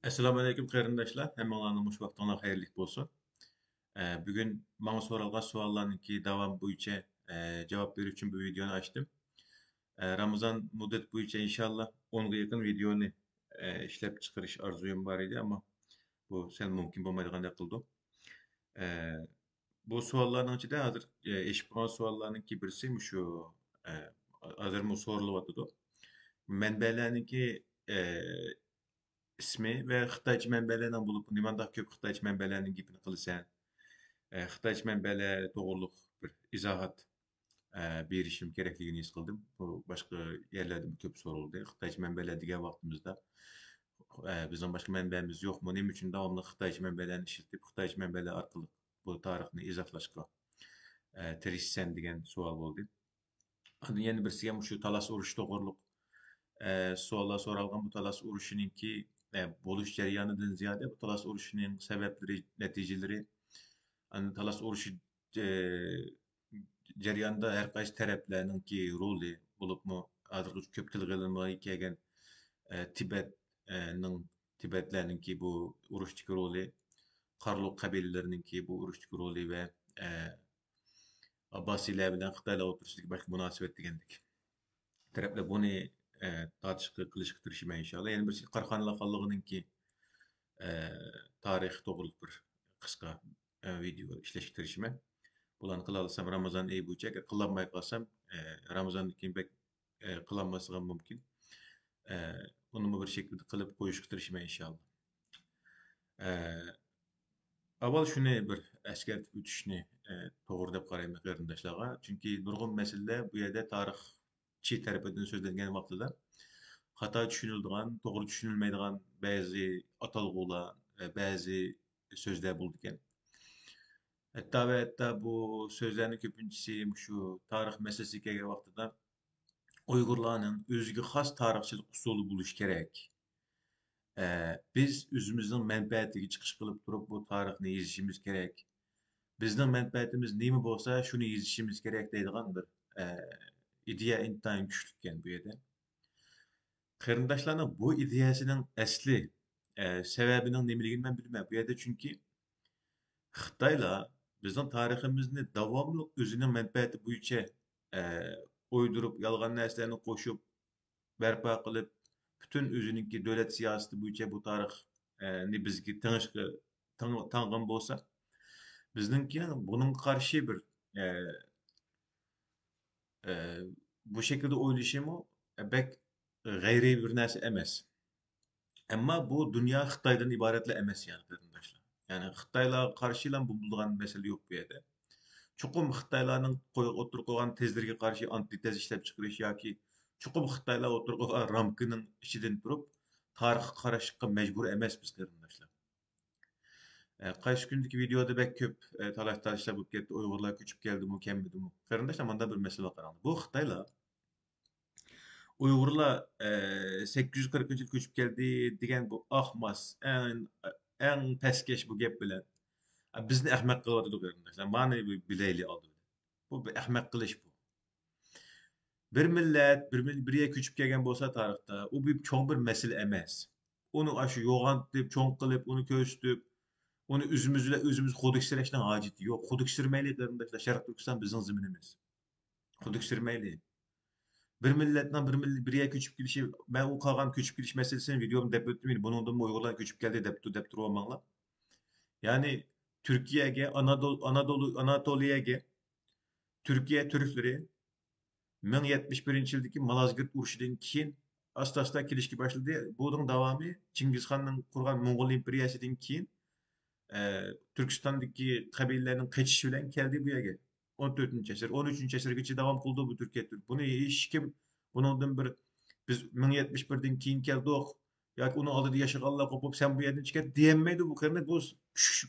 Assalamu alaykum qarindoshlar. Hammalarning mush vaqtinglar xayrli bo'lsin. Bugun menga so'ralgan savollarningki davom bo'yicha javob berish uchun bu videoni ochdim. Ramazon muddat bo'yicha inshaalloh 10 ga yaqin videoni ishlab chiqarish orzuyim bor edi, ammo bu sal mumkin bo'lmaydigandek qildi. E, Bu savollarning ichida hozir eshib qolgan savollarningki birisi shu e, hozir bu so'ralyotdi. Manbalarningki e, ismi ve Xitoycha manbalardan bulup nimandaq ko'p Xitoycha manbalarning gapini qilsan, Xitoycha manbalar to'g'riliq bir izohat berishim kerakligini his qildim. Bu boshqa yerlarda ko'p so'raldi. Xitoycha manbalar degan vaqtimizda bizning boshqa manbamiz yo'qmi? Nima uchun davomli Xitoycha manbalarni ishlatib, Xitoycha manbalar orqali bu tarixni izohlashga tirishsan degan savol bo'ldi. Yana birisi ham shu talas urush to'g'riliq savollar so'ralgan. Bu talas urushininki bo'lish jarayonidan ziyode bu talas urushining sabablari, natijalari, talas urushi e, jarayonida har qaysi taraflarninki roli bo'libmi, hozirgi ko'p tilga ilinmay kelgan Tibetning Tibetlarninki bu urushdagi roli, Qarluq qabilalarininki bu urushdagi roli va Abbasiylar bilan Xitoylar o'rtasidagi boshqa munosabat degandek taraflar buni tartışma qilishga tirishmayman inshaalloh. Yana birisi Qarxonlar xonligininki tarixi to'g'riliq bir qisqa video ishlashga tirishman. Bularni qila olsam Ramazon oyi bo'yicha, agar qilolmay qolsam Ramazondan keyin bek qilolmasligi ham mumkin. Uni bir şekilde qilib qo'yishga tirishman inshaalloh. Avval shuni bir eskartib o'tishni to'g'ri deb qarayman qarindoshlarga. Chunki nurg'un masalalar bu yerda tarixchi tarafidan so'zlangan vaqtida xato tushuniladigan, to'g'ri tushunilmaydigan ba'zi atalg'ular, ba'zi so'zlar bo'ldi ekan. Hatta ve hatta bu sözlerin köpüncesi şu tarih meselesi kelgan vaqtida Uygurlarning o'ziga xos tarixchilik usuli bo'lishi kerak. Biz o'zimizning manfaatiga chiqish qilib turib bu tarixni yozishimiz kerak. Bizning manfaatimiz nima bo'lsa, shuni yozishimiz kerak deydigan bir ideya intayin kuchli ekan bu yerda. Qarindoshlarning bu ideyasining asli sababining nimaligini men bilmayman. Bu yerda chunki Xitoylar bizning tariximizni davomli o'zining manfaati bo'yicha o'ydirib, yolg'on narsalarni qo'shib, barpo qilib, butun o'zininki davlat siyosati bo'yicha bu tarixni bizga tangan bo'lsa, bizningki buning qarshi bir bu şekilde o'ylashim bek g'ayriy bir narsa emas. Ammo bu dunyo Xitoydan iboratlar emas yani qarindoshlar. Yani Xitoylar qarshilan bo'ladigan masala yo'q bu yerda. Chuqum Xitoylarning o'tirib qo'ygan tezlarga qarshi antitez ishlab chiqarish yoki chuqum Xitoylar o'tirib qo'ygan ramkaning ichidan turib tarixga qarashga majbur emas biz qarindoshlar. Qaysi kundagi videoda bek ko'p talash-tarishlar bo'lib ketdi. Uyg'urlar ko'chib keldimi, kelmadimi? Qarindoshlar, manda bir masala qarang. Bu Xitoylar Uyg'urlar 840 yil ko'chib keldi degan bu ahmas, eng pastkash bu gap bilan bizni ahmoq qilyotdi qarindoshlar. Mani bilayli oldi. Bu bir ahmoq qilish bu. Bir millat bir yerga ko'chib kelgan bo'lsa tarixda, u bir cho'ng bir masala emas. Uni shu yo'g'ontib, cho'ng qilib, uni ko'rsatib, uni o'zimiz xuduksirashdan hojati yo'q. Xuduksirmayli qarindoshlar. Sharq Turkiston bizning zaminimiz. Xuduksirmayli. Bir millatdan bir yerga ko'chib kelishi, men u qolgan ko'chib kelish masalasini videomda deb o'tdim. Buningdan Uyg'urlar ko'chib keldi deb turibmanlar. Ya'ni Turkiyaga, Anatoliyaga Türkiye Türkleri 1071-yildagi Malazgirt urushidan keyin asta-asta kelishga boshladi. Buning davomi Chingizxonning qurgan Mo'g'ul imperiyasidan keyin Turkistondagi qabilalarning qachishi bilan keldi bu yerga. 14-asr, 13-asrgacha davom qildi bu Turkiya. Buni hech kim buningdan bir biz 1071dan keyin keldik yoki uni oldida yashaganlar qo'pib sen bu yerdan chiqar deyolmaydi. Bu qanday bu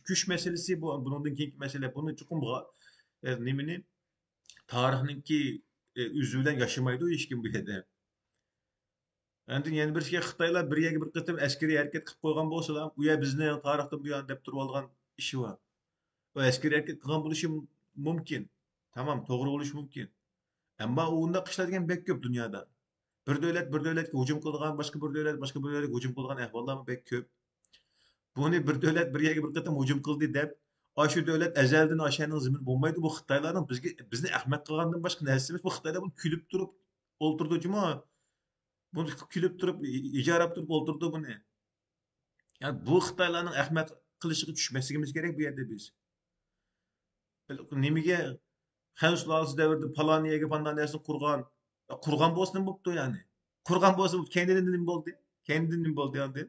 kuch masalasi, bu buningdan keyingi masala. Buni chuqur nimani tarixninki o'zi bilan yashamaydi hech kim bu yerda. Endi yana bir şey Xitoylar bir yerga bir qitim askariy harakat qilib qo'ygan bo'lsalar, u yer bizni tarixdan bu yon deb turib olgan ishi bor. O askariy harakat qilgan bo'lishi mumkin. Tamam, to'g'ri bo'lishi mumkin. Ammo unda qishlaydigan bek ko'p dunyoda. Bir davlatga hujum qiladigan, boshqa bir davlatga hujum qiladigan ahvollar bek ko'p. Bunu bir devlet bir yerga bir qatam hujum qildi deb, shu devlet ezelden aşağının zimini bo'lmaydi. Bu Xitoylarning bizni ahmoq qilgandan boshqa narsa emas. Bu Xitoylar bunu kulib turib o'ltirdi juma. Bunu kulib turib, ijarab turib o'ltirdi buni. Yani bu Xitoylarning ahmoq qilishiga tushmasligimiz kerak bu yerda biz. Nimaga Xan sulolasi davrida palon yerga pandan narsani qurgan? Qurgan bo'lsa nima bo'pti yani? Qurgan bo'lsa kendidan nima bo'ldi? Kendidan nima bo'ldi yani?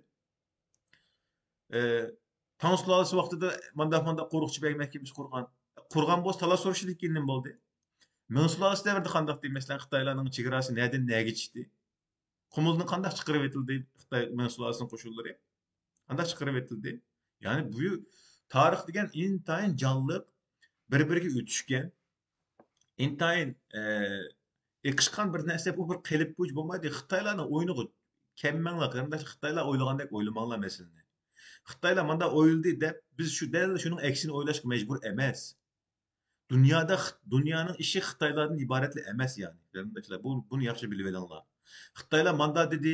Tang sulolasi vaqtida mandaq qo'riqchi bek mahkamasi qurgan. Qurgan bo'lsa talab so'rashdik keyin nima bo'ldi? Ming sulolasi davrida qandaq deydi masalan Xitoylarning chegarasi nereden nerga chiqdi? Qumuldan qandaq chiqarib etildi Xitoy Ming sulolasining qo'shinlari? Qandaq chiqarib etildi? Yani bu tarix degan intayin jonliq bir-biriga o'tishgan intayin iqishgan bir narsa bu bir qilib bo'j bo'lmaydi. Xitoylarning o'yiniga kelmanglar qarindosh Xitoylar o'ylagandek o'ylamanglar masalani. Xitoylar manda o'yildi deb biz shu dal shuning aksini o'ylashga majbur emas. Dunyoning ishi Xitoylardan iboratli emas yani. Qarindoshlar bunu yaxshi bilib olinglar. Xitoylar manda dedi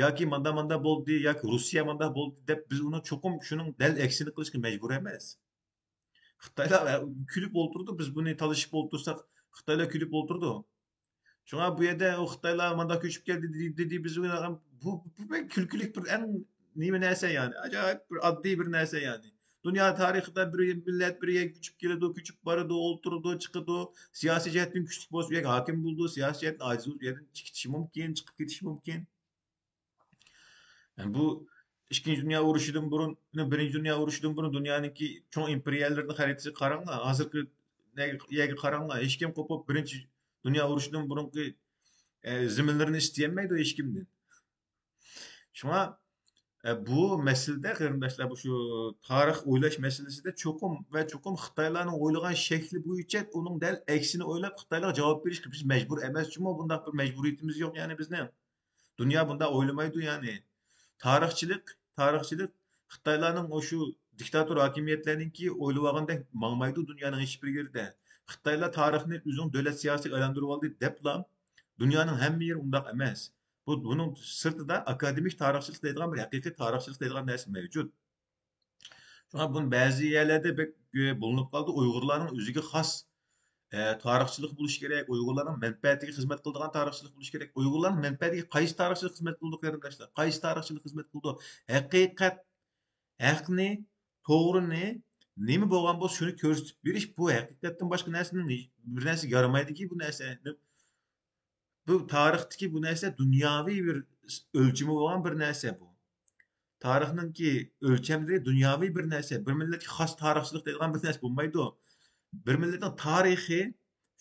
yoki manda bo'ldi yoki Rossiya manda bo'ldi deb biz uni cho'qim shuning dal aksini qilishga majbur emas. Xitoylar kulib o'ltirdi, biz buni talashib o'ltirsak Xitoylar kulib o'ltirdi. Şuna bu yerda o Xitoylar manda ko'chib keldi dedi biz bu pek kulkulik bir en nima narsa yani. Acayip bir oddiy bir narsa yani. Dünya tarixida bir millat bir yerga ko'chib keladi, ko'chib boradi, o'ltiradi, chiqadi. Siyosiy jihatdan kuchli bo'lsa, u yerga hokim bo'ldi, siyosiy jihatdan ojiz bo'lsa, u yerdan ketishi mumkin, chiqib ketishi mumkin. Yani bu İkinci Dünya Urushidan burun, Birinci Dünya Urushidan burun dunyoninki cho'ng imperiyalarning xaritasi qaranglar. Hozirgi yerga qaranglar. Hech kim qo'pib Birinchi Dünya Urushidan burungi ziminlerini isteyemeydi o hech kimdan. Şuna bu meselede qarindoshlar bu şu tarix o'ylash meselesida cho'qim Xitoylarning o'ylagan shakli bo'yicha uning dal aksini o'ylab Xitoylarga javob berishga biz majbur emas. Chunki bundaq bir majburiyatimiz yo'q yani bizning. Dünya bunda o'ylamaydi yani. Tarixchilik Xitoylarning o şu diktator hakimiyetlerinki o'ylagandek mangmaydi dunyoning hech bir yerida. Xitoylar tarixni o'zining davlat siyosiga aylantirib oldi deblam. Dunyoning hamma yeri undaq emas. Bunun sırtında akademik tarihçilik deydigan bir haqiqiy tarixchilik deydigan narsa mavjud. Şuna bunun bazı yerlerde pek bulunib qoldi. Uyg'urlarning o'ziga xos tarixchilik bo'lishi kerak. Uyg'urlarning manfaatiga xizmat qiladigan tarixchilik bo'lishi kerak. Uyg'urlarning manfaatiga qaysi tarixchilik xizmat qildi qarindoshlar? Qaysi tarixchilik xizmat qildi? Haqiqat, haqni, to'g'rini nima bo'lgan bo'lsa shuni ko'rsatib berish bu haqiqatdan boshqa narsaning bir narsa yaramaydi-ki bu narsa. Bu tarixdeki bu narsa dunyoviy bir o'lchami bo'lgan bir narsa bu. Tarixninki o'lchamlari dunyoviy bir narsa. Bir millatga xos tarixchilik deydigan bir narsa bo'lmaydi. Bir millatning tarixi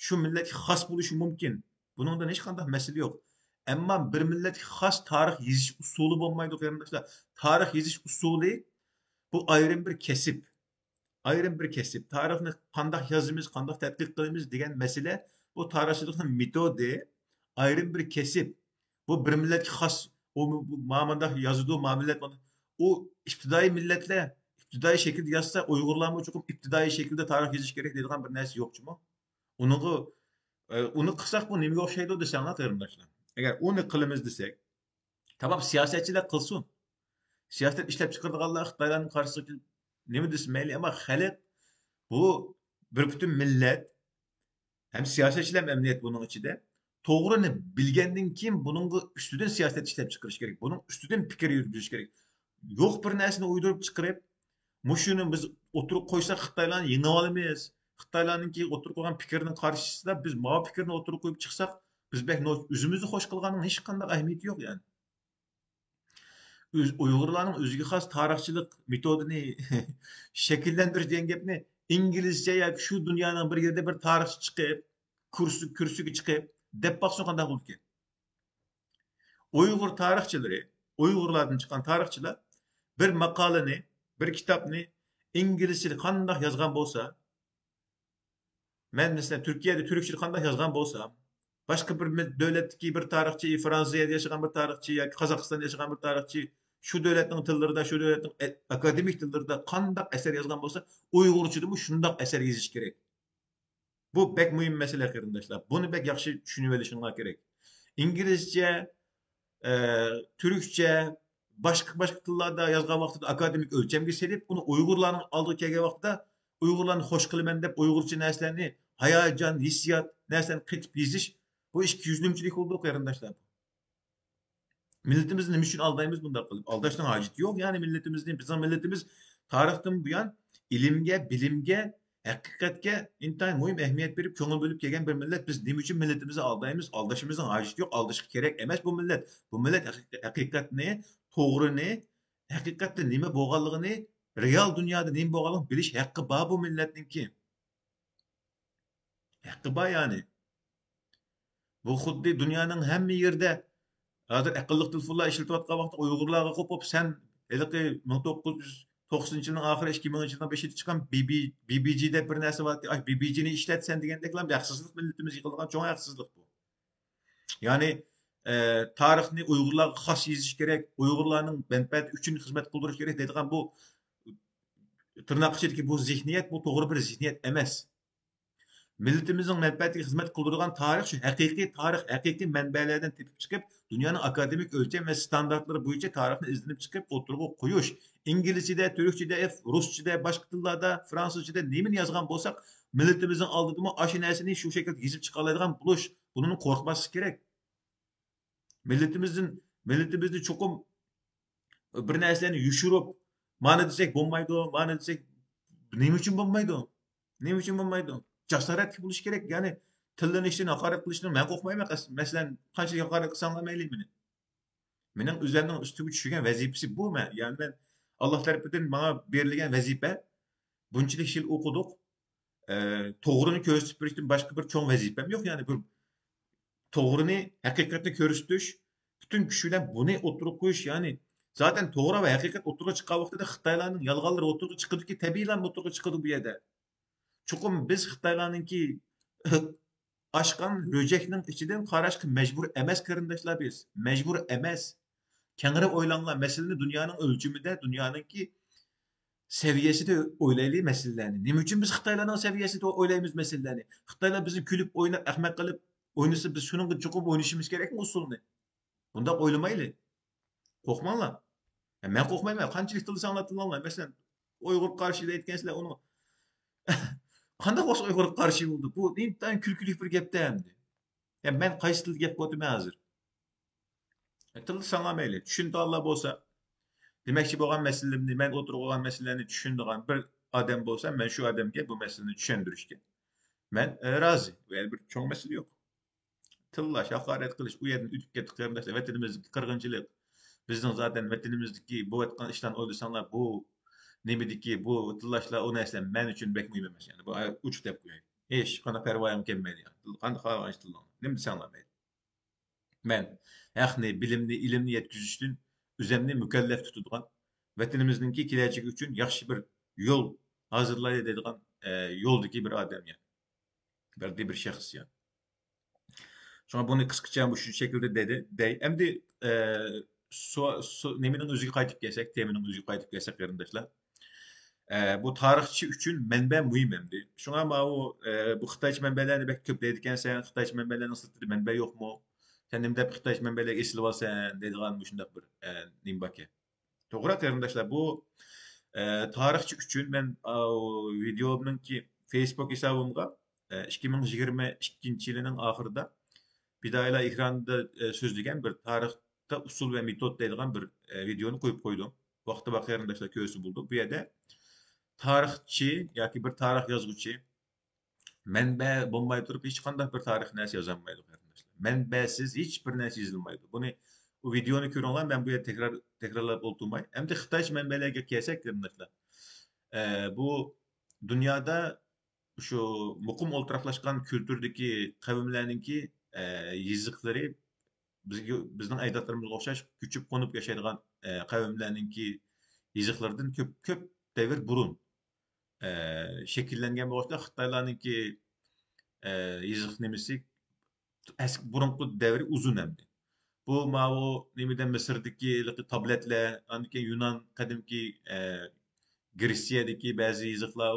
shu millatga xos bo'lishi mumkin. Buningdan hech qanday masala yo'q. Ammo bir millatga xos tarix yozish usuli bo'lmaydi qarindoshlar. Tarix yozish usuli bu ayrim bir kesip. Ayrim bir kesip. Tarixni qanday yozamiz, qanday tadqiq qilamiz degan masala bu tarixchilikning metodi. Ayrım bir kesip. Bu bir milletki has. O mamada yazıdığı millet. O iktidai milletle iktidai şekilde yazsa Uygurlar çok iktidai şekilde tarih yazış gerek dediğin bir nersi yok mu? Onu kısak bu nemi okşaydı desen anlatırımdaşlar. Eğer onu kılımız desek tamam siyasetçiler kılsın. Siyaset işlep çıkardığı Xitayların karşısında nemi desin ama halk bu bir bütün millet hem siyasetçiler hem emniyet bunun içinde to'g'rini bilgandan keyin buning ustidan siyosat ishlab chiqarish kerak. Buning ustidan fikr yuritish kerak. Yo'q bir narsani o'ydirib chiqarib, mushuni biz o'tirib qo'ysak Xitoylarni yengib olamiz. Xitoylarninki o'tirib qo'ygan fikrning qarshisida biz ma fikrni o'tirib qo'yib chiqsak, biz o'zimizni xo'sh qilganning hech qanday ahamiyati yo'q yani. Uyg'urlarning o'ziga xos tarixchilik metodini shakllantirish degan gapni inglizcha yoki shu dunyoning bir yerda bir tarixchi chiqib, kursiga chiqib deb baksın qanday bo'ldi ki? Uyg'ur tarixchilari, Uyg'urlardan chiqqan tarixchilar bir maqolani, bir kitobni inglizcha qanday yozgan bo'lsa, men mesela Turkiyada turkcha qanday yozgan bo'lsam, boshqa bir davlatdagi bir tarixchi, Fransiyada yashagan bir tarixchi yoki Qozog'istonda yashagan bir tarixchi shu davlatning tillarida, shu davlatning akademik tillarida qanday asar yozgan bo'lsa, Uyg'urchada bu shunday asar yozish kerak. Bu pek mühim mesele qarindoshlar. Bunu pek yaxshi tushunib olishinglar kerak. İngilizce, Türkçe, başka tillarda yazgan vaqtida akademik ölçemge selip, uni Uyg'urlarning oldiga kelgan vaqtida Uyg'urlarni xo'sh qilaman deb Uyg'urcha narsalarni, hayajon, hissiyot narsalarni qitib yezish, bu ikki yuzlumchilik bo'ldi qarindoshlar. Milletimizni nima uchun aldaymiz bunday qilib? Aldashning hojati yo'q. Ya'ni bizning milletimiz tarixdan buyon ilmga, bilimga, haqiqatga intayin muhim ahamiyat berib, ko'ngil bo'lib kelgan bir millat. Biz nima uchun milletimizni aldaymiz? Aldashimizning hojati yo'q. Aldashga kerak emas bu millat. Bu millat haqiqatni, to'g'rini, haqiqatda nima bo'lganligini, real dunyoda nima bo'lganligini bilish haqqi bor bu millatningki. Haqqi bor yani. Bu xuddi dunyoning hamma yerida hozir aqlli telefonlar ishlatayotgan vaqtda Uyg'urlarga qo'pib sen haliqi 1990 yilning oxiri 2000 yilning beshida chiqqan BBG deb bir narsa bor. BBG'ni ishlatsan degandeklar haqsizlik, millatimiz yiqilgan cho'ng haqsizlik bu. Ya'ni tarixni Uyg'urlarga xos yozish kerak, Uyg'urlarning menfaati uchun xizmat qildirish kerak deydigan bu tırnak ichidagi bu zihniyat, bu to'g'ri bir zihniyat emas. Milletimizin menfaatiga xizmat qildirgan tarix shu haqiqiy tarix, haqiqiy manbalardan tepib chiqib, dunyoning akademik o'lcham va standartlari bo'yicha tarixni izlanib chiqib o'tirg'i qo'yish. İngilizcede, Türkçede, Rusçada, boshqa tillarda, Fransuzcada nimani yozgan bo'lsak, milletimizning oldida aşı narsani shu şekilde yozib chiqa oladigan bo'lish, bundan qo'rqmaslik kerak. Milletimizni cho'qim bir narsalarni yushirib, mana desak bo'lmaydi, mana desak nima uchun bo'lmaydi? Nima uchun bo'lmaydi? Cesaretli buluş gerek. Yani tillanishdan, haqorat qilishdan men qo'rqmayman. Masalan, qanchalik haqorat qilsanglar mayli meni. Mening o'zimning ustiga tushgan vazifasi bu. Yani ben Allah tarafidan bana berilgan vazifa bunchalik yil o'qidik. To'g'rini ko'rsatib berishdan boshqa bir cho'ng vazifam yo'q. Yani bir to'g'rini, haqiqatni ko'rsatish, bütün kuch bilan buni o'tirib qo'yish, yani zaten to'g'ri va haqiqat o'tirib chiqqan vaqtida Xitoylarning yolg'onlari o'tirib chiqadiki, tabiiylan o'tirib chiqadi bu yerda. Chuqur biz Xitoylarninki aşkan röcekning ichidan qarashga majbur emas qarindoshlar biz. Majbur emas. Kengri o'ylangan masalani dunyoning o'lchimida, dunyoninki seviyesida o'ylaylik masalalarni. Nima uchun biz Xitoylarning seviyesida o'ylaymiz masalalarni? Xitoylar bizni kulib, o'ynab, ahmoq qilib o'ynasa biz shuning chuqur o'ynashimiz kerakmi usulni? Bunda o'ylamaylik. Qo'rqmanglar. Men qo'rqmayman. Qanchalik tilsanglar tilanglar. Masalan, Uyg'ur qarshida aytgansizlar uni qanday boshqa Uyg'urga qarshi bo'ldi? Bu intayin kulkili bir gapda endi. Ya men qaysi tilda gap qilyapman hozir? Tilni sanglamaylik. Tushuntirlar bo'lsa, demakchi bo'lgan masalamni, men o'tirib olgan masalalarni tushundigan bir odam bo'lsa, men shu odamga bu masalani tushuntirishga men rozi. Yani bir cho'ng masala yo'q. Tillash, haqorat qilish, u yerdan o'tib ketdik qarindoshlar. Vatanimizdagi qirg'inchilik, bizning zaten vatanimizdagi bu aytgan ishdan o'ylasanlar, bu nimediki bu tillashlar o narsa men uchun bek muhim emas. Yani bu uch deb qo'yaylik. Hech qanday parvoyim kelmaydi. Qanday qilgan tillar. Nima desanlar mayli. Men haqni, bilimni, ilmni yetkazishdan o'zimni mukallaf tutadigan, vatanimizningki kelajagi uchun yaxshi bir yo'l hozirlaydi deydigan yo'ldagi bir odam yani. Bir shaxs yani. Sonra bunu qisqacha shu shaklda dedi. Endi nimaning o'ziga qaytib kelsak, temaning o'ziga qaytib kelsak qarindoshlar. Bu tarixchi uchun manba muhim endi. Shunga bu Xitoycha manbalarni bek ko'p deydigansan, Xitoycha manbalarning sirtida manba yo'qmi? Sen nima deb Xitoycha manbalarga eslib olsan deydigan shunday bir nima bor ekan. To'g'ri qarindoshlar, bu tarixchi uchun men videomninki Facebook hisobimga 2022 yilining oxirida Bidayla ekranda so'zlagan bir tarixda usul ve metod deydigan bir videoni qo'yib qo'ydim. Vaqti bor qarindoshlar ko'rsa bo'ldi. Bu yerda tarixchi yoki bir tarix yozuvchi manba bo'lmay turib hech qanday bir tarix narsa yozolmaydi qarindoshlar. Manbasiz hech bir narsa yozilmaydi. Buni bu videoni ko'ringlar, men bu yerda takrorlab o'tmay. Endi Xitoycha manbalarga kelsak qarindoshlar. Bu dunyoda shu muqim o'ltiraqlashgan kültürdagi qavmlarninki yiziqlari bizning ajdodlarimizga o'xshash ko'chib qo'nib yashaydigan qavmlarninki yiziqlaridan ko'p davr burun shakllangan bo'lsa, Xitoylarninki yiziq nimasi burunqi davri uzun endi. Bu ma'u nimadan Misrdagi tabletlar, aniki Yunan qadimki Gretsiyadagi ba'zi yiziqlar,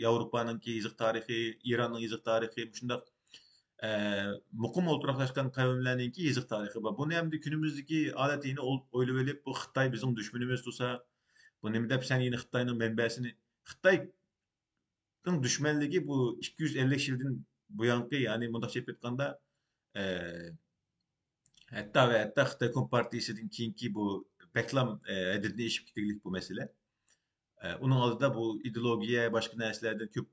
Yevropaninki yiziq tarixi, İranning yiziq tarixi shunday muqim o'ltiraqlashgan qavmlarninki yezıq tarixi bor. Buni ham günümüzdeki adetini o'ylab olib, bu Xitoy bizning dushmanimiz tursa, bu nima deb sen yine Xitoyning manbasini Xitoyning dushmanligi bu 250 yildan buyanqi, ya'ni bundoqcha aytganda, hatta Xitoy Kompartiyasidan keyingi bu beklam adetini eshib ketganlik bu mesele. Onun adı bu ideologiya, başka narsalardan ko'p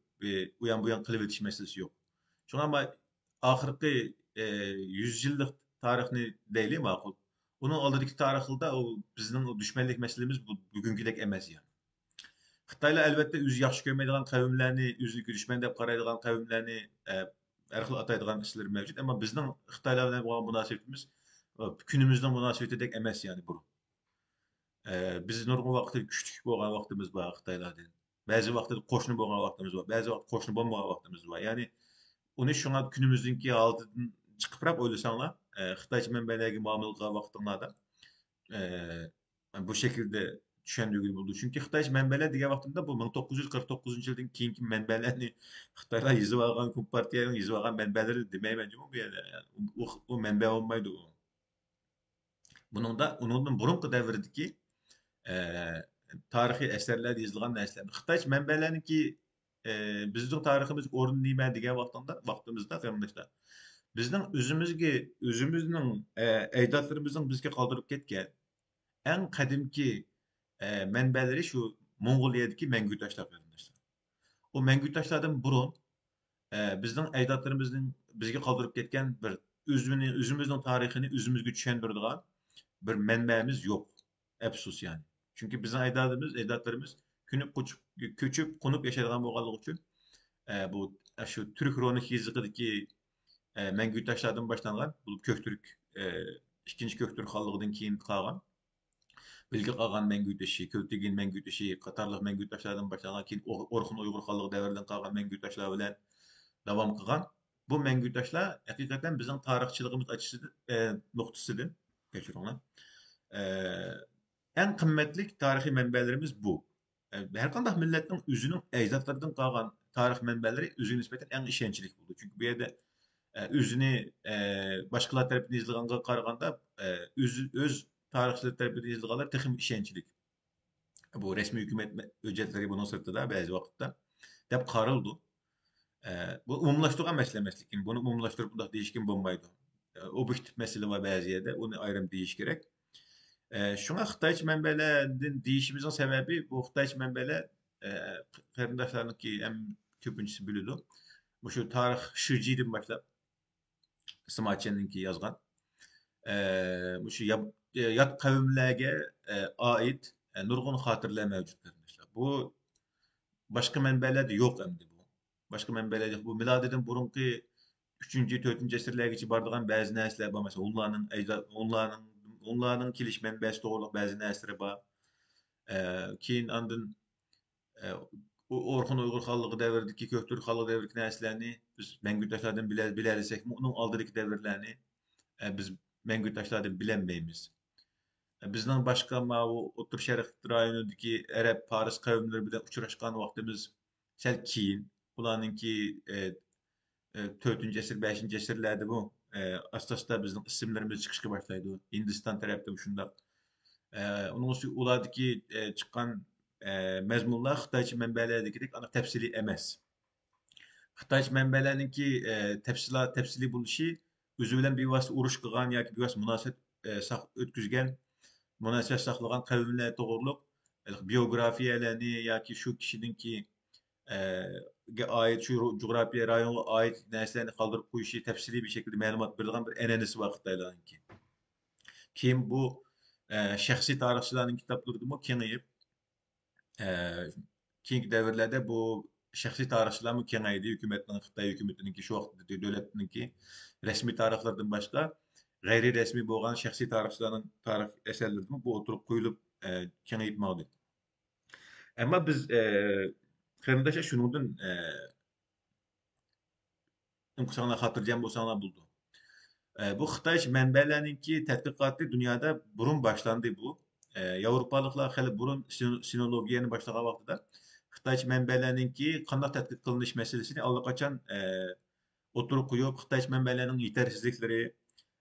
uyan buyan qilib o'tish masalasi yo'q. Şuna ama ahirgi 100 yıllık tarihini deyli ma'qul. Onun oldidagi tarixida o bizning düşmanlik meselemiz bugünkidek emas yani. Xitoylar albatta o'zi yaxshi ko'rmaydigan qavmlarni, o'ziga dushman deb qaraydigan qavmlarni har xil ataydigan ishlar mavjud, ammo bizning Xitoylar bilan bo'lgan munosabatimiz kunimizning munosabatidek emas yani bu. Biz nurg'un vaqtda kuchli bo'lgan vaqtimiz bor Xitoylardan. Ba'zi vaqtda qo'shni bo'lgan vaqtimiz bor, ba'zi vaqt qo'shni bo'lmagan vaqtimiz bor. Ya'ni uni şuna günümüzdeki altından çıkıp oylasanlar, Xitoycha manbalarga muomala qilgan vaqtinglarda bu şekilde tushundirib bo'ldi. Chunki Xitoycha manbalar degan vaqtimda bu 1949 yildan keyingi manbalarni Xitoylar yozib olgan, Kompartiyaning yozib olgan manbalari demayman bu yerda. U manba olmaydi u. Bundan burunqi davrdagi tarixiy asarlarda yozilgan narsalar. Xitoycha manbalarniki bizning tariximiz o'rni nima degan vaqtimizda qarindoshlar. Bizning o'zimizning ajdodlarimizning bizga qoldirib ketgan eng qadimki manbalari shu Mong'oliyadagi mangu toshlar qarindoshlar. O mangu toshlardan burun bizning ajdodlarimizning bizga qoldirib ketgan bir o'zimizning tarixini o'zimizga tushuntiradigan bir manbamiz yo'q. Afsus yani. Çünkü bizim ajdodlarimiz ko'chib, qo'nib yashaydigan bo'lganligi uchun bu shu Türk Ronik yezigidagi mangu toshlardan boshlangan, bu Köktürk ikkinchi Köktürk xonligidan keyin qolgan bilgi qolgan mangu toshi, Ko'ktegin mangu toshi qatorliq mangu toshlardan boshlangan, keyin Orxun Uyg'ur xonligi davridan qolgan mangu toshlar bilan davom qilgan. Bu mangu toshlar haqiqatan bizning tarixchiligimiz nuqtasidan kechiringlar. En qimmatli tarixiy manbalarimiz bu. Her qanday millatning o'zining ajdodlaridan qolgan tarix manbalari o'ziga nisbatan eng ishonchli bo'ldi. Chunki bu yerda o'zini boshqalar tarafidan yozilganga qaraganda o'z tarixchilar tarafidan yozilganlar texnik ishonchli. Bu rasmiy hukumat hujjatlari buni sirtida ba'zi vaqtda deb qaraldi. Bu umumlashtirgan masala emas, lekin buni umumlashtirib bunday deyishkin bo'lmaydi. Obyektiv masala var ba'zi yerda, uni ayrim deyish kerak. Şuna Xitoycha manbalardan deyishimizning sababi bu Xitoycha manbalar qarindoshlarniki ham ko'pinchisi biladi. Bu shu tarix Shijidan boshlab Simocheninki yozgan. Bu shu yot qavmlarga oid nurg'un xotirlar mavjud qarindoshlar. Bu boshqa manbalarda yo'q endi bu. Boshqa manbalarda bu milodidan burungi 3-4 asrlargacha boradigan ba'zi narsalar bor. Masalan, onlarning kelish manbasi to'g'riliq ba'zi narsalar bor. Keyin andin Orxun Uyg'ur xonligi davridagi, Ko'ktürk xonligi davridagi narsalarni biz mangu toshlardan bilabilsak, uning oldidagi davrlarni biz mangu toshlardan bilolmaymiz. Bizning boshqa O'rta Sharq rayonidagi Arab, Faris qavmlari bilan uchrashgan vaqtimiz sal keyin. Ularninki 4-chi asr, 5-chi asrlarda bu asta-asta bizning ismlarimiz chiqishga boshlaydi. Hindiston tarafida shundoq. Onun ulardaki chiqqan mazmunlar Xitoycha manbalardagidek aniq tafsiliy emas. Xitoycha manbalarningki tafsiliy bo'lishi o'zi bilan bevosita urush qilgan yoki bevosita munosabat o'tkazgan, munosabat saqlagan qavmlar to'g'riliq biografiyalarni yoki shu kishininki ait, şu coğrafya rayonuna ait narsalarni qoldirib qo'yishi tafsiliy bir şekilde ma'lumot berilgan bir an'anasi bor Xitoylarniki. Keyin bu shaxsiy tarixchilarning kitoblarida kengayib, keyingi davrlarda bu shaxsiy tarixchilar kengaydi. Hukumatning, Xitoy hukumatiningki shu vaqtda davlatninki rasmiy tarixlardan boshqa g'ayri rasmiy bo'lgan shaxsiy tarixchilarning tarix asarlarida bu o'tirib qo'yilib kengayib mavjud. Ammo biz qarindoshlar shuningdan o'qisanlar, xotirjam bo'lsanlar bo'ldi. Bu Xitoycha manbalarningki tadqiqoti dunyoda burun boshlandi bu. Yevropaliklar hali burun sinologiyani boshlagan vaqtida Xitoycha manbalarningki qanday tadqiq qilinish masalasini allaqachon oturup koyup Xitay mənbələrinin yetersizlikleri,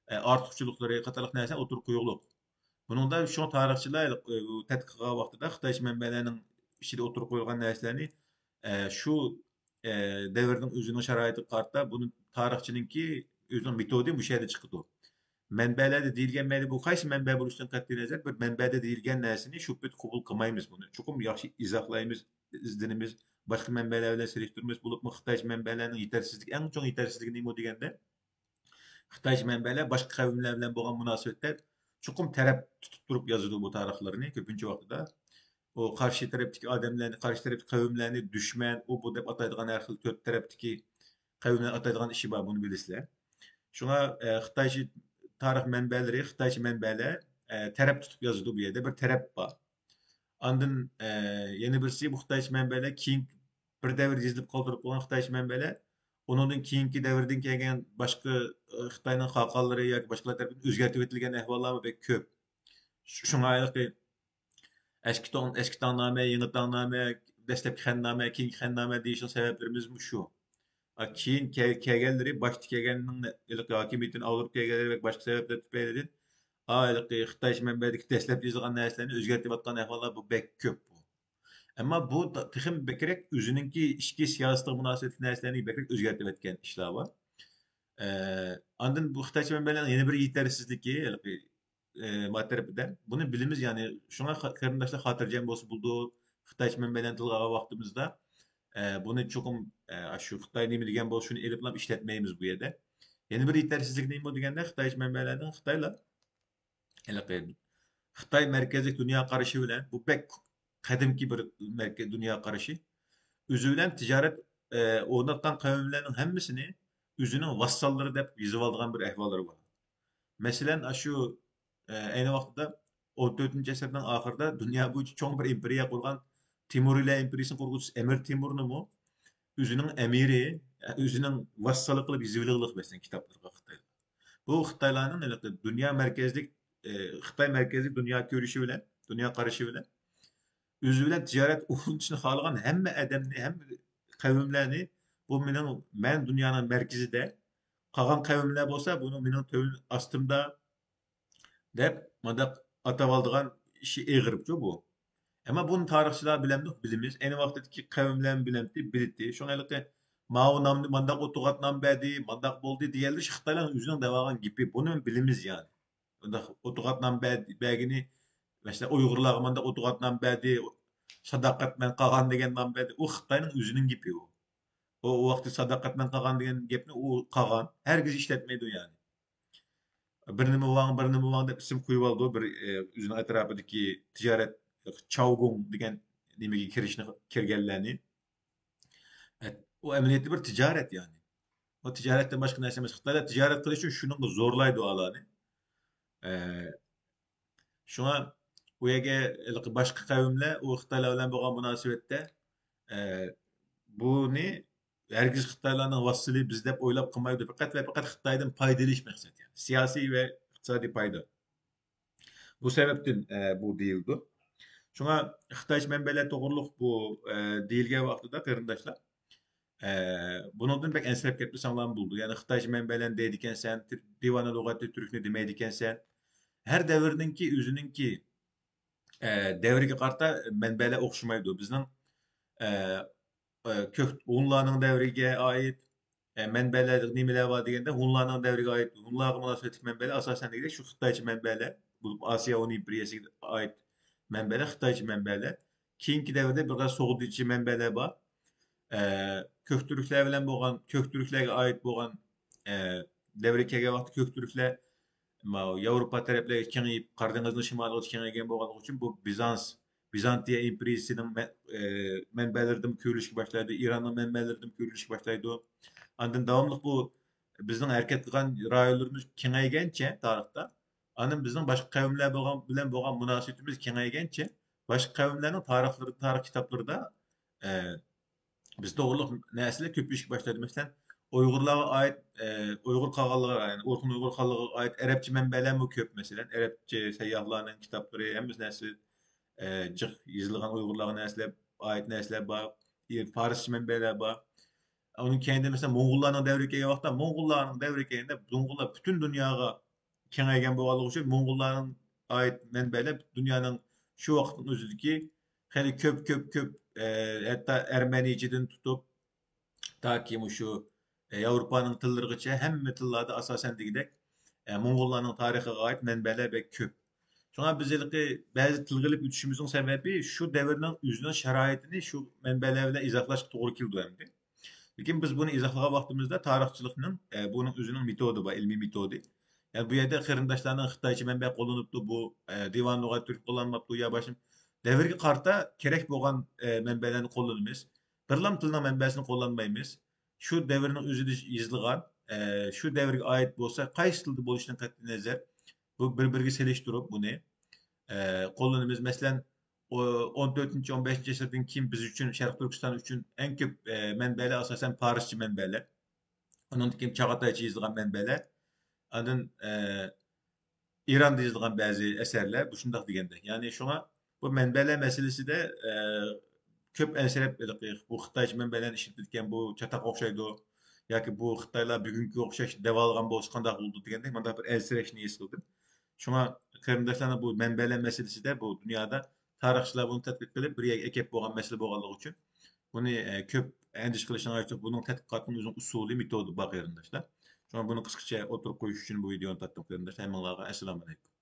artıqçılıkları, qatarlıq nəsə oturup koyuqluq. Bunun da şu tarixçiler tədqiqat vaxtında Xitay mənbələrinin içinde oturup koyulgan nəsələrini şu devirдің özünün şəraiti qarta bunun tarixçininki özünün metodi bu şeyde çıktı. Mənbəlerde deyilgen məli bu qaysı mənbə buluşdan qat'i nəzər bir mənbədə deyilgen nəsini şübhət qəbul qılmayımız bunu. Çoxum yaxşı izahlayımız, izdinimiz, başqa mənbələr bilan selektirimiz bulup mu Xitay mənbələrinin yetersizlik, en çok yetersizliği neymi degende Xitay mənbələr başqa qavimlər bilan bo'lgan münasibətlər çoxum tərəf tutub durub yazıdı bu tarixlərini köpüncə vaxtda. O karşı taraftaki adamlarını, karşı taraftaki kavimlerini düşman, o bu dep ataydigan her xil dört taraftaki kavimler ataydigan işi var bunu bilisizler. Şuna Xitaycı tarix mənbələri, Xitaycı mənbələr tərəf tutub yazıdı bu yerdə bir tərəf var. Andın yeni birisi bu Xitaycı mənbələr keyin bir devir yazılıp kaldırıp olan Xitaycı mənbələr onun keyinki devirden kelgen başka Xitayning xalqalları yoki boshqalar tarafidan o'zgartirib etilgan ahvollar bek ko'p. Shunga ayliq eski tangname, yeni tangname, dastlabki xanname, keyingi xanname deyishning sebeplerimiz şu. Keyin kelganlari boshda kelganning hokimiyatini olib kelganlari va boshqa sabablar tufaylidan Xitoy manbadagi dastlab yozilgan narsalarni o'zgartirib atgan ahvollar bu bek ko'p. Ammo bu texim bekrek o'zininki ichki siyosiy munosabatli narsalarni bekrek o'zgartirib atgan ishlar bor. Andın bu Xitoy manbalarining yana bir yetersizligi tarafından. Bunu bilimiz yani şuna karındaşlar hatırlayan bosu buldu. Xitay mənbələrini tilga algan vaxtımızda bunu çoxum şu Xitay nemi degan bosu şunu elib işletmeyimiz bu yerdə. Yeni bir yetersizlik neymi degende Xitay mənbələrinin Xitayla Xitay merkezlik dünya qarışı bilen bu pek kadimki bir merkez dünya qarışı. Özü bilen ticaret oynattan kavimlerinin hemmisini özünün vassalları dep yazıp aldıgan bir ehvalları var. Mesela şu aynı vaxtda 14-cü əsrdən axırda dünya boyunca çox bir imperiya qurğan Timuriler imperiyasının qurğucusu Emir Timurnu mu özünün emiri, özünün vassalı qılıb yazıblıq məsələn kitablarga Xitayda. Bu Xitaylarning dünya merkezlik Xitay merkezlik dünya görüşü bilen, dünya qarışı bilen özü bilen ticaret olunuşunu xalagan hemme adamni, hemme kavimlerini bu men dünyanın merkezide qalan kavimler bolsa bunu mening tövün astımda dep mandaq atap aldığan işi eğiripçi bu. Ama bunun tarihçiler bilemdik bilimiz. Aynı vaxtdaki kavimler bilemdi, bildi. Şoňalyk Mao namlı mandaq otugat nam berdi, mandaq boldy diýerler Xitaylaryň özüniň dewagan gipi. Bunu bilimiz yani. Mandaq otugat nam bergini mesela Uygurlar mandaq otugat nam berdi, sadaqat men qagan degen nam berdi. O Xitaynyň özüniň gipi o. O wagty sadaqat men qagan degen gepni o qagan. Herkes işletmedi yani. Bir nima van dep isim koyup aldı bir özünün etrafındaki ticaret Chaogung degen nimege kirişini kirgenlerini. Evet, o emniyetli bir ticaret yani. O ticaretten başka narsa emas. Xitaylar ticaret kılıç için şunun zorlaydı o alanı. Ee, Şuna bu yege başka kavimler o Xitaylar bilen bolgan münasebetde e, bu ne herkes Xitaylarning vassili biz dep oylap qılmaydı. Fakat Xitaydan paydalı iş maksat yani. Siyasi ve iktisadi payda. Bu sebepten bu deyildi. Şuna Xitay mənbələr toğruluq bu deyilgen vaxtıda qarındaşlar. Bunundan pek ensirep ketmiş anlam buldu. Yani Xitay mənbələrini deydiken sen, divana lügatı Türkünü demeydiken sen, her devirninki özününki devrige qarta mənbələr oxşumaydı. Bizning Hunlarning devriga ait mənbələr nimeler var degende Hunlarning devriga ait Hunlarga münasibetli mənbələr asasen degende şu Xitayçı mənbələr bu Asiya Hun imperiyasiga ait mənbələr Xitayçı mənbələr. Keyinki devirde biraz Soğudiçi mənbələr var. Köktürkler bilen bolgan köktürklerge ait bolgan devre kelgen wagtda köktürkler Avrupa taraplarga kengeyip Qardenazning şimalyga kengeygen bolganligi üçin bu Bizantiya imperiyasının mənbələrdən köylüşki başlaydı. İran'ın mənbələrdən köylüşki başlaydı. Andan davamlıq bu bizning hərəkət qılgan rayonlarımız kengeygençe tarixta, andan bizning başqa kavimler bilen bolgan münasibetimiz kengeygençe başqa kavimlerning tarix kitaplarında biz doğruluk nesile köpüşük başladı. Mesela Uygurlara ait Uygur kağallığa yani Orhun Uygur kağallığa ait Arapça mənbələr mi köp mesela. Arapça seyyahlarının kitapları hem biz nesli yazılgan Uygurların nesle ait nesler var. Farsça mənbələr var. Onun kendi mesela Moğollarning davri kelgan vaqtda Moğollarning davri kelganda Moğollar bütün dunyoga kengaygan bo'lganligi uchun Moğollarning ait manbalar dunyoning shu vaqtning o'zidagi hali ko'p hatto Ermenichadan tutib taki shu Avrupa'nın tillarigacha hamma tillarda asosan degidek Moğollarning tarixiga oid manbalar bek ko'p. Şuna biz bazı tilgilip ütüşümüzün sebebi şu devirden üzülen şeraitini şu menbelerle izahlaşıp doğru kildi emdi. Lakin biz bunu izahlağa baktığımızda tarihçılıkның bunun özünün metodu var, ilmi metodu. Yani bu yerde kırındaşlarının Xitayçı menbe kullanıptı, bu divan lügat Türk kullanmaptı ya başım. Devirgi karta kerek boğan menbelerini kullanımız. Kırlam tılına menbesini kullanmayımız. Şu devirnin özüdü izliğan, şu devirge ait bolsa, qaysı tilde boluşundan katli nezer, bu bir-birge seliştirip bunu kullanımız. Mesela o 14. 15. asırdan kim biz için Şarkı Türkistan için en köp menbeler asasen Parisçi menbeler. Onun kim Çağatay'cı yazılan menbeler. Adın İran'da yazılan bazı eserler bu şundak degende. Yani şuna bu menbeler meselesi de köp enserep bu Xitaycı menbelerini işletirken bu çatak okşaydı o. Yoki bu Xitaylar bugünkü okşaş devalgan bolsa qandaq oldu degende manda bir ensereşni his qildim. Şuna kırımdaşlarına bu menbeler meselesi de bu dünyada tarihçiler bunu tadqiq qilib bir ekep bo'lgan mesele bo'lganligi uchun buni ko'p endish qilishdan aytib buning tadqiqotning o'zini usuli metodi bor qarindoshlar. Şuna bunu qisqacha o'tirib qo'yish uchun bu videoni tartib qarindoshlar. Hammalarga assalomu alaykum.